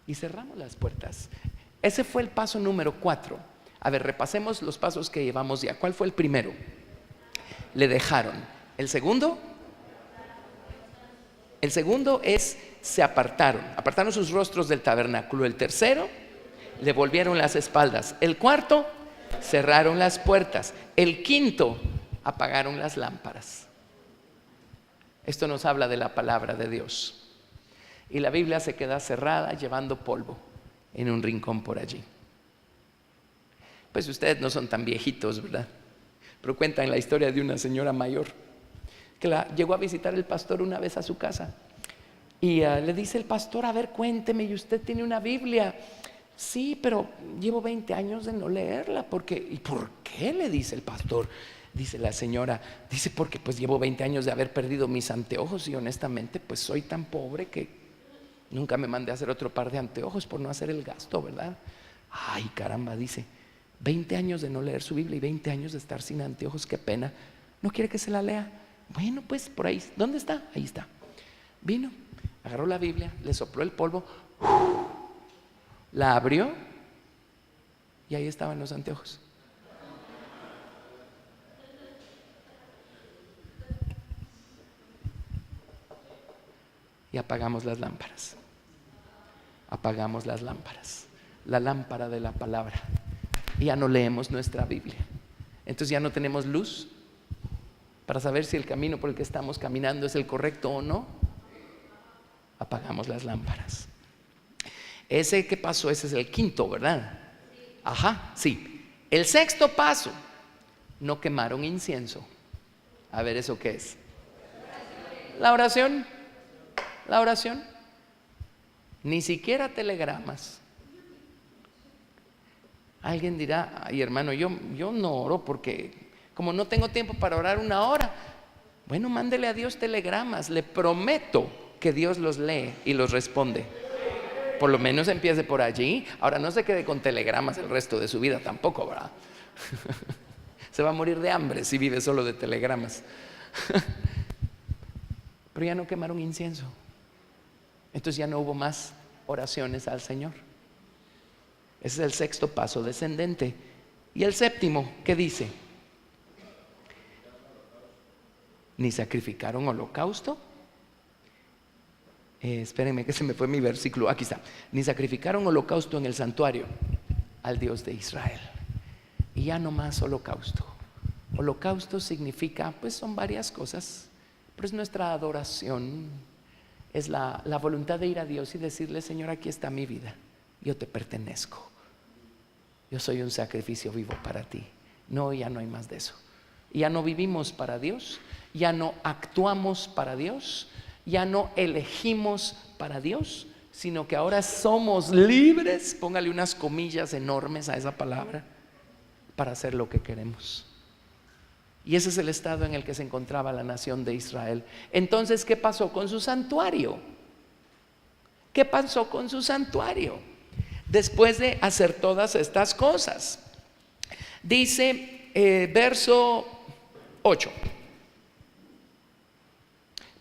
Y cerramos las puertas. Ese fue el paso número 4. A ver, repasemos los pasos que llevamos ya. ¿Cuál fue el primero? Le dejaron. ¿El segundo? El segundo es, se apartaron sus rostros del tabernáculo. El tercero, le volvieron las espaldas. El cuarto, cerraron las puertas. El quinto, apagaron las lámparas. Esto nos habla de la palabra de Dios. Y la Biblia se queda cerrada llevando polvo en un rincón por allí. Pues ustedes no son tan viejitos, ¿verdad? Pero cuentan la historia de una señora mayor que llegó a visitar el pastor una vez a su casa. Y le dice el pastor, a ver, cuénteme, ¿y usted tiene una Biblia? Sí, pero llevo 20 años de no leerla. ¿Y por qué? Le dice el pastor. Dice la señora, dice, porque pues llevo 20 años de haber perdido mis anteojos y honestamente pues soy tan pobre que nunca me mandé a hacer otro par de anteojos por no hacer el gasto, ¿verdad? Ay, caramba, dice, 20 años de no leer su Biblia y 20 años de estar sin anteojos, qué pena. ¿No quiere que se la lea? Bueno, pues por ahí, ¿dónde está? Ahí está. Vino, agarró la Biblia, le sopló el polvo, la abrió y ahí estaban los anteojos. Y apagamos las lámparas. Apagamos las lámparas. La lámpara de la palabra. Y ya no leemos nuestra Biblia. Entonces ya no tenemos luz para saber si el camino por el que estamos caminando es el correcto o no. Apagamos las lámparas. Ese que pasó, ese es el quinto, ¿verdad? Ajá, sí. El sexto paso, no quemaron incienso. A ver, ¿eso qué es? La oración. La oración. Ni siquiera telegramas. Alguien dirá, ay hermano, yo no oro porque como no tengo tiempo para orar una hora. Bueno, mándele a Dios telegramas. Le prometo que Dios los lee y los responde. Por lo menos empiece por allí. Ahora no se quede con telegramas el resto de su vida tampoco, ¿verdad? Se va a morir de hambre si vive solo de telegramas. Pero ya no quemaron incienso. Entonces ya no hubo más oraciones al Señor. Ese es el sexto paso descendente. Y el séptimo, ¿qué dice? Ni sacrificaron holocausto. Espérenme que se me fue mi versículo. Aquí está. Ni sacrificaron holocausto en el santuario al Dios de Israel. Y ya no más holocausto. Holocausto significa, pues son varias cosas, pero es nuestra adoración. Es la voluntad de ir a Dios y decirle, Señor, aquí está mi vida. Yo te pertenezco. Yo soy un sacrificio vivo para ti. No, ya no hay más de eso. Ya no vivimos para Dios. Ya no actuamos para Dios. Ya no elegimos para Dios, sino que ahora somos libres, póngale unas comillas enormes a esa palabra, para hacer lo que queremos. Y ese es el estado en el que se encontraba la nación de Israel. Entonces, ¿qué pasó con su santuario? ¿Qué pasó con su santuario? Después de hacer todas estas cosas. Dice verso 8.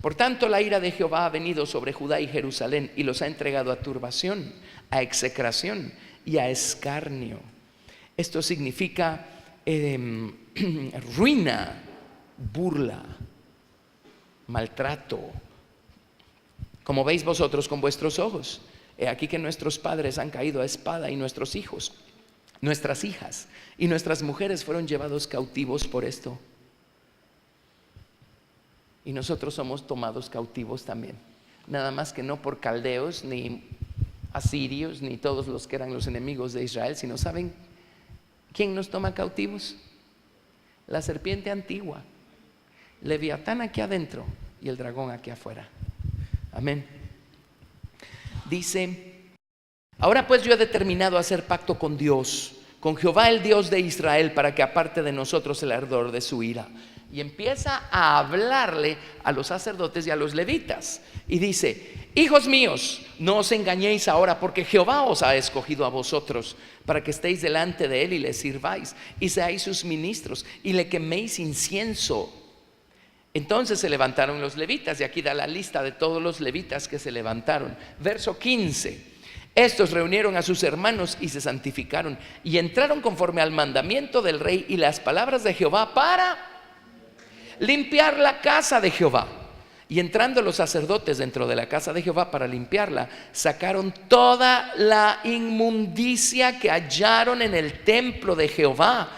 Por tanto, la ira de Jehová ha venido sobre Judá y Jerusalén y los ha entregado a turbación, a execración y a escarnio. Esto significa ruina, burla. maltrato, como veis vosotros con vuestros ojos. He aquí que nuestros padres han caído a espada, y nuestros hijos, nuestras hijas y nuestras mujeres fueron llevados cautivos por esto. Y nosotros somos tomados cautivos también, nada más que no por caldeos, ni asirios, ni todos los que eran los enemigos de Israel, sino ¿saben quién nos toma cautivos? La serpiente antigua, Leviatán aquí adentro y el dragón aquí afuera. Amén. Dice: ahora pues yo he determinado hacer pacto con Dios, con Jehová el Dios de Israel, para que aparte de nosotros el ardor de su ira. Y empieza a hablarle a los sacerdotes y a los levitas y dice: hijos míos, no os engañéis ahora, porque Jehová os ha escogido a vosotros para que estéis delante de él y le sirváis y seáis sus ministros y le queméis incienso. Entonces se levantaron los levitas, y aquí da la lista de todos los levitas que se levantaron. Verso 15: estos reunieron a sus hermanos y se santificaron y entraron conforme al mandamiento del rey y las palabras de Jehová para limpiar la casa de Jehová. Y entrando los sacerdotes dentro de la casa de Jehová para limpiarla, sacaron toda la inmundicia que hallaron en el templo de Jehová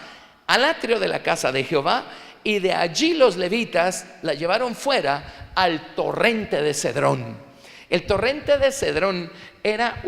al atrio de la casa de Jehová, y de allí los levitas la llevaron fuera al torrente de Cedrón. El torrente de Cedrón era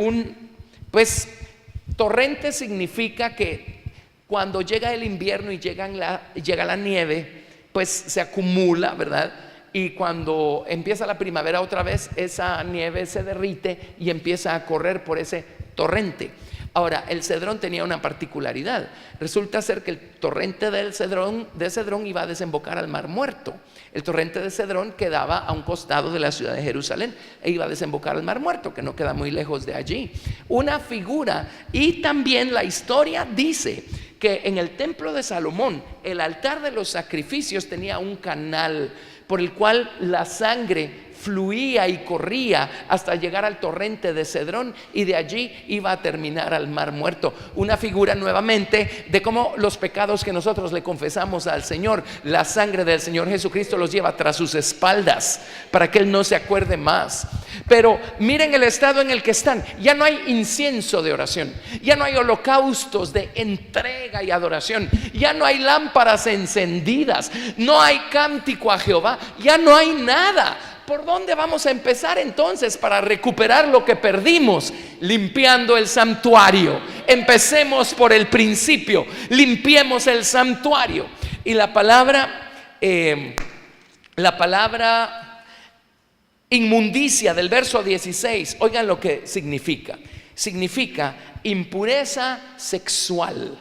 torrente significa que cuando llega el invierno y llega la nieve, pues se acumula, ¿verdad? Y cuando empieza la primavera otra vez, esa nieve se derrite y empieza a correr por ese torrente. Ahora, el Cedrón tenía una particularidad. Resulta ser que el torrente de Cedrón iba a desembocar al Mar Muerto. El torrente de Cedrón quedaba a un costado de la ciudad de Jerusalén e iba a desembocar al Mar Muerto, que no queda muy lejos de allí. Una figura. Y también la historia dice que en el templo de Salomón, el altar de los sacrificios tenía un canal por el cual la sangre fluía y corría hasta llegar al torrente de Cedrón, y de allí iba a terminar al Mar Muerto. Una figura nuevamente de cómo los pecados que nosotros le confesamos al Señor, la sangre del Señor Jesucristo los lleva tras sus espaldas para que Él no se acuerde más. Pero miren el estado en el que están. Ya no hay incienso de oración, ya no hay holocaustos de entrega y adoración, ya no hay lámparas encendidas, no hay cántico a Jehová, ya no hay nada. ¿Por dónde vamos a empezar entonces para recuperar lo que perdimos? Limpiando el santuario. Empecemos por el principio, limpiemos el santuario. Y la palabra inmundicia del verso 16, oigan lo que significa. Significa impureza sexual,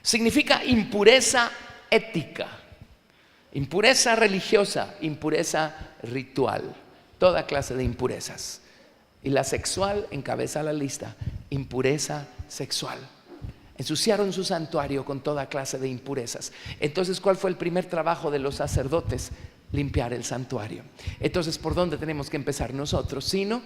significa impureza ética, impureza religiosa, impureza ritual, toda clase de impurezas. Y la sexual encabeza la lista: impureza sexual. Ensuciaron su santuario con toda clase de impurezas. Entonces, ¿cuál fue el primer trabajo de los sacerdotes? Limpiar el santuario. Entonces, ¿por dónde tenemos que empezar nosotros? Sino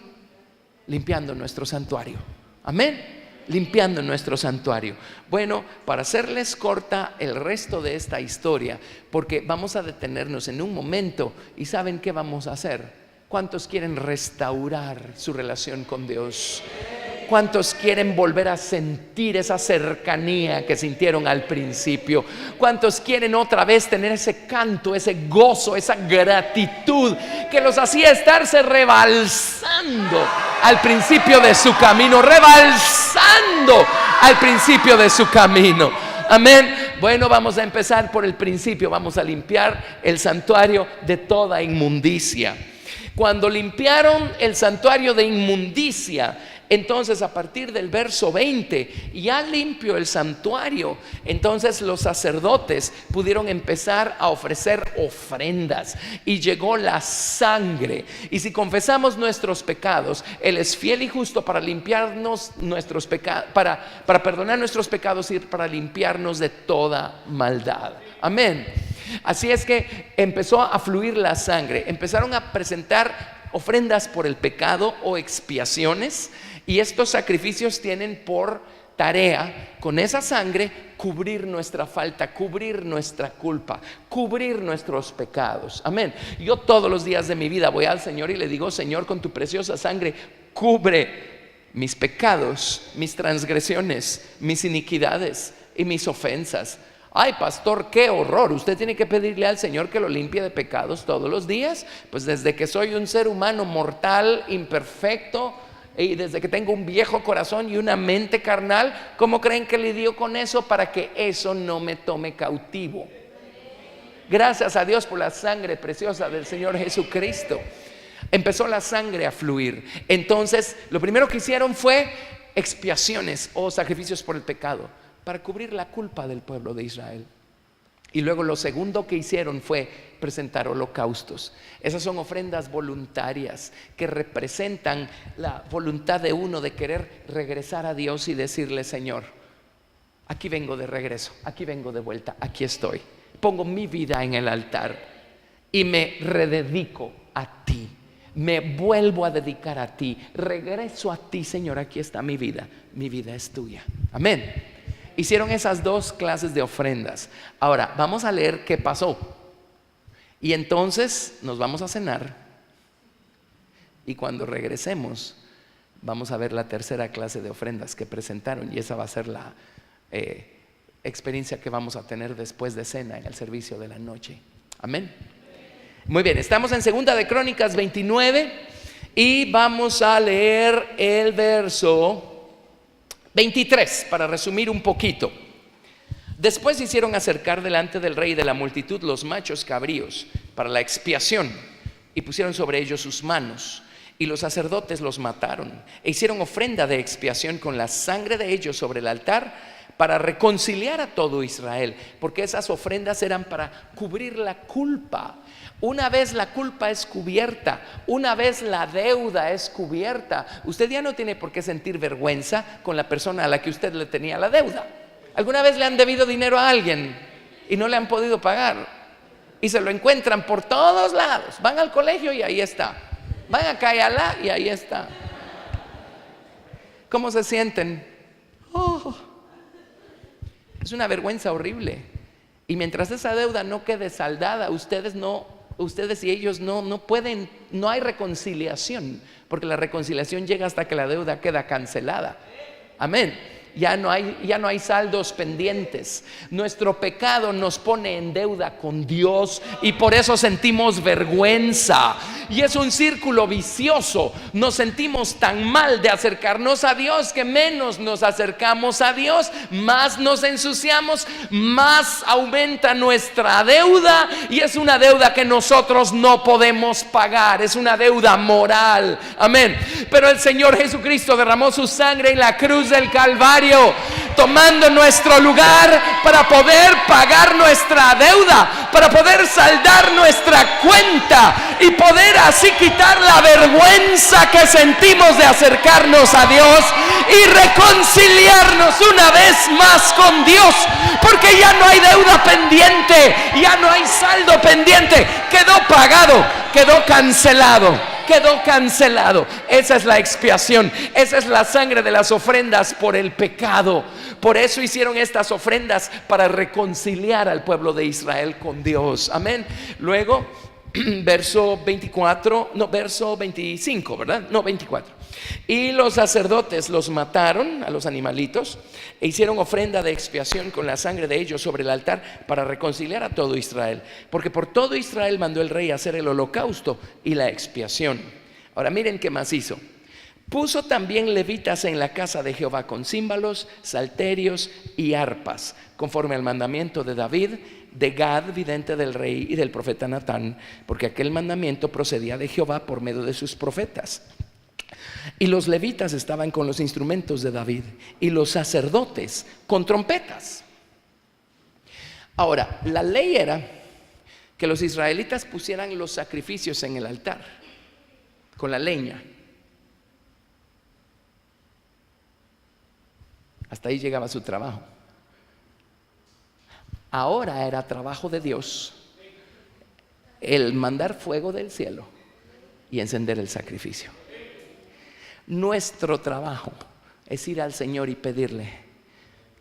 limpiando nuestro santuario. Amén. Limpiando nuestro santuario. Bueno, para hacerles corta el resto de esta historia, porque vamos a detenernos en un momento, y ¿saben qué vamos a hacer? ¿Cuántos quieren restaurar su relación con Dios? ¿Cuántos quieren volver a sentir esa cercanía que sintieron al principio? ¿Cuántos quieren otra vez tener ese canto, ese gozo, esa gratitud que los hacía estarse rebalsando al principio de su camino? Rebalsando al principio de su camino. Amén. Bueno, vamos a empezar por el principio. Vamos a limpiar el santuario de toda inmundicia. Cuando limpiaron el santuario de inmundicia, entonces a partir del verso 20, ya limpio el santuario, entonces los sacerdotes pudieron empezar a ofrecer ofrendas, y llegó la sangre. Y si confesamos nuestros pecados, Él es fiel y justo para limpiarnos nuestros pecados, para perdonar nuestros pecados y para limpiarnos de toda maldad. Amén. Así es que empezó a fluir la sangre, empezaron a presentar ofrendas por el pecado o expiaciones. Y estos sacrificios tienen por tarea con esa sangre cubrir nuestra falta, cubrir nuestra culpa, cubrir nuestros pecados. Amén. Yo todos los días de mi vida voy al Señor y le digo: Señor, con tu preciosa sangre cubre mis pecados, mis transgresiones, mis iniquidades y mis ofensas. Ay, pastor, qué horror. Usted tiene que pedirle al Señor que lo limpie de pecados todos los días. Pues desde que soy un ser humano mortal, imperfecto, y desde que tengo un viejo corazón y una mente carnal, ¿cómo creen que lidio con eso? Para que eso no me tome cautivo. Gracias a Dios por la sangre preciosa del Señor Jesucristo. Empezó la sangre a fluir. Entonces, lo primero que hicieron fue expiaciones o sacrificios por el pecado, para cubrir la culpa del pueblo de Israel. Y luego lo segundo que hicieron fue presentar holocaustos. Esas son ofrendas voluntarias que representan la voluntad de uno de querer regresar a Dios y decirle: Señor, aquí vengo de regreso, aquí vengo de vuelta, aquí estoy. Pongo mi vida en el altar y me rededico a ti. Me vuelvo a dedicar a ti. Regreso a ti, Señor, aquí está mi vida. Mi vida es tuya. Amén. Hicieron esas dos clases de ofrendas. Ahora vamos a leer qué pasó. Y entonces nos vamos a cenar. Y cuando regresemos vamos a ver la tercera clase de ofrendas que presentaron. Y esa va a ser la experiencia que vamos a tener después de cena en el servicio de la noche. Amén. Muy bien, estamos en Segunda de Crónicas 29 y vamos a leer el verso 23, para resumir un poquito. Después hicieron acercar delante del rey y de la multitud los machos cabríos para la expiación, y pusieron sobre ellos sus manos, y los sacerdotes los mataron, e hicieron ofrenda de expiación con la sangre de ellos sobre el altar, para reconciliar a todo Israel, porque esas ofrendas eran para cubrir la culpa. Una vez la culpa es cubierta, una vez la deuda es cubierta, usted ya no tiene por qué sentir vergüenza con la persona a la que usted le tenía la deuda. ¿Alguna vez le han debido dinero a alguien y no le han podido pagar? Y se lo encuentran por todos lados. Van al colegio y ahí está. Van a Cayalá y ahí está. ¿Cómo se sienten? Es una vergüenza horrible. Y mientras esa deuda no quede saldada, ustedes y ellos no pueden, no hay reconciliación, porque la reconciliación llega hasta que la deuda queda cancelada. Amén. Ya no hay saldos pendientes. Nuestro pecado nos pone en deuda con Dios y por eso sentimos vergüenza. Y es un círculo vicioso. Nos sentimos tan mal de acercarnos a Dios que menos nos acercamos a Dios, más nos ensuciamos, más aumenta nuestra deuda, y es una deuda que nosotros no podemos pagar. Es una deuda moral. Amén. Pero el Señor Jesucristo derramó su sangre en la cruz del Calvario, tomando nuestro lugar para poder pagar nuestra deuda, para poder saldar nuestra cuenta y poder así quitar la vergüenza que sentimos de acercarnos a Dios y reconciliarnos una vez más con Dios, porque ya no hay deuda pendiente, ya no hay saldo pendiente, quedó pagado, quedó cancelado. Quedó cancelado. Esa es la expiación. Esa es la sangre de las ofrendas por el pecado. Por eso hicieron estas ofrendas, para reconciliar al pueblo de Israel con Dios. Amén. Luego, verso 25, ¿verdad? No, 24. Y los sacerdotes los mataron a los animalitos e hicieron ofrenda de expiación con la sangre de ellos sobre el altar, para reconciliar a todo Israel, porque por todo Israel mandó el rey a hacer el holocausto y la expiación. Ahora miren qué más hizo. Puso también levitas en la casa de Jehová con címbalos, salterios y arpas, conforme al mandamiento de David, de Gad, vidente del rey, y del profeta Natán, porque aquel mandamiento procedía de Jehová por medio de sus profetas. Y los levitas estaban con los instrumentos de David, y los sacerdotes con trompetas. Ahora, la ley era que los israelitas pusieran los sacrificios en el altar con la leña. Hasta ahí llegaba su trabajo. Ahora era trabajo de Dios el mandar fuego del cielo y encender el sacrificio. Nuestro trabajo es ir al Señor y pedirle: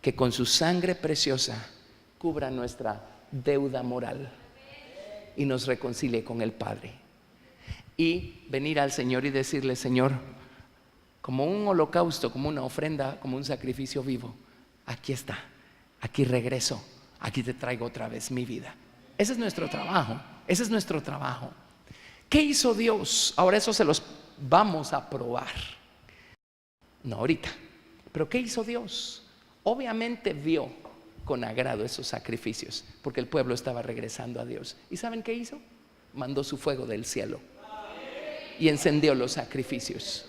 que con su sangre preciosa cubra nuestra deuda moral y nos reconcilie con el Padre. Y venir al Señor y decirle: Señor, como un holocausto, como una ofrenda, como un sacrificio vivo, aquí está, aquí regreso, aquí te traigo otra vez mi vida. Ese es nuestro trabajo, ese es nuestro trabajo. ¿Qué hizo Dios? Ahora eso se los vamos a probar. No ahorita, pero ¿qué hizo Dios? Obviamente vio con agrado esos sacrificios, porque el pueblo estaba regresando a Dios. ¿Y saben qué hizo? Mandó su fuego del cielo y encendió los sacrificios.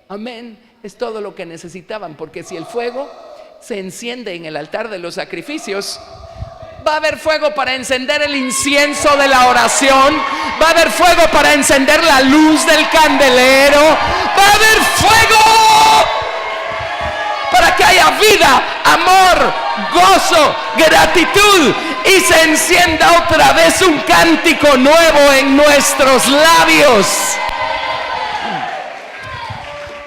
Amén. Es todo lo que necesitaban, porque si el fuego se enciende en el altar de los sacrificios, va a haber fuego para encender el incienso de la oración, va a haber fuego para encender la luz del candelero, va a haber fuego para que haya vida, amor, gozo, gratitud, y se encienda otra vez un cántico nuevo en nuestros labios.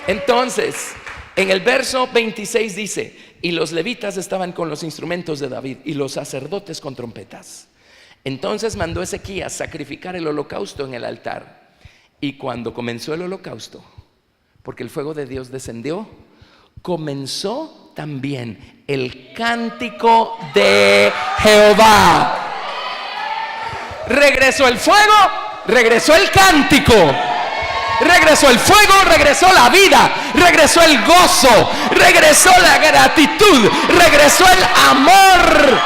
Entonces, en el verso 26 dice: y los levitas estaban con los instrumentos de David y los sacerdotes con trompetas. Entonces mandó Ezequías sacrificar el holocausto en el altar. Y cuando comenzó el holocausto, porque el fuego de Dios descendió, comenzó también el cántico de Jehová. Regresó el fuego, regresó el cántico. Regresó el fuego, regresó la vida, regresó el gozo, regresó la gratitud, regresó el amor.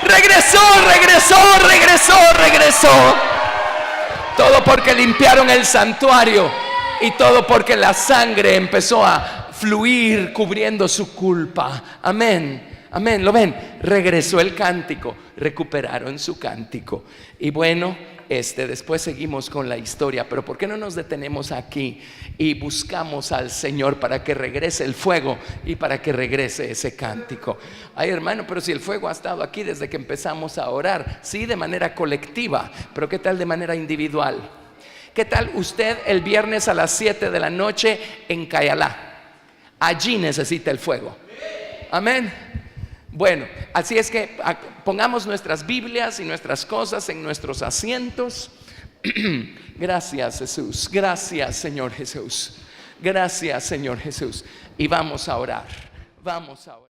Regresó. Todo porque limpiaron el santuario y todo porque la sangre empezó a fluir cubriendo su culpa. Amén. Amén, ¿lo ven? Regresó el cántico, recuperaron su cántico. Y bueno, después seguimos con la historia, pero ¿por qué no nos detenemos aquí y buscamos al Señor para que regrese el fuego y para que regrese ese cántico? Ay, hermano, pero si el fuego ha estado aquí desde que empezamos a orar, sí, de manera colectiva, pero ¿qué tal de manera individual? ¿Qué tal usted el viernes a las 7 de la noche en Cayalá? Allí necesita el fuego. Amén. Bueno, así es que pongamos nuestras Biblias y nuestras cosas en nuestros asientos. Gracias, Jesús. Gracias, Señor Jesús. Gracias, Señor Jesús. Y vamos a orar. Vamos a orar.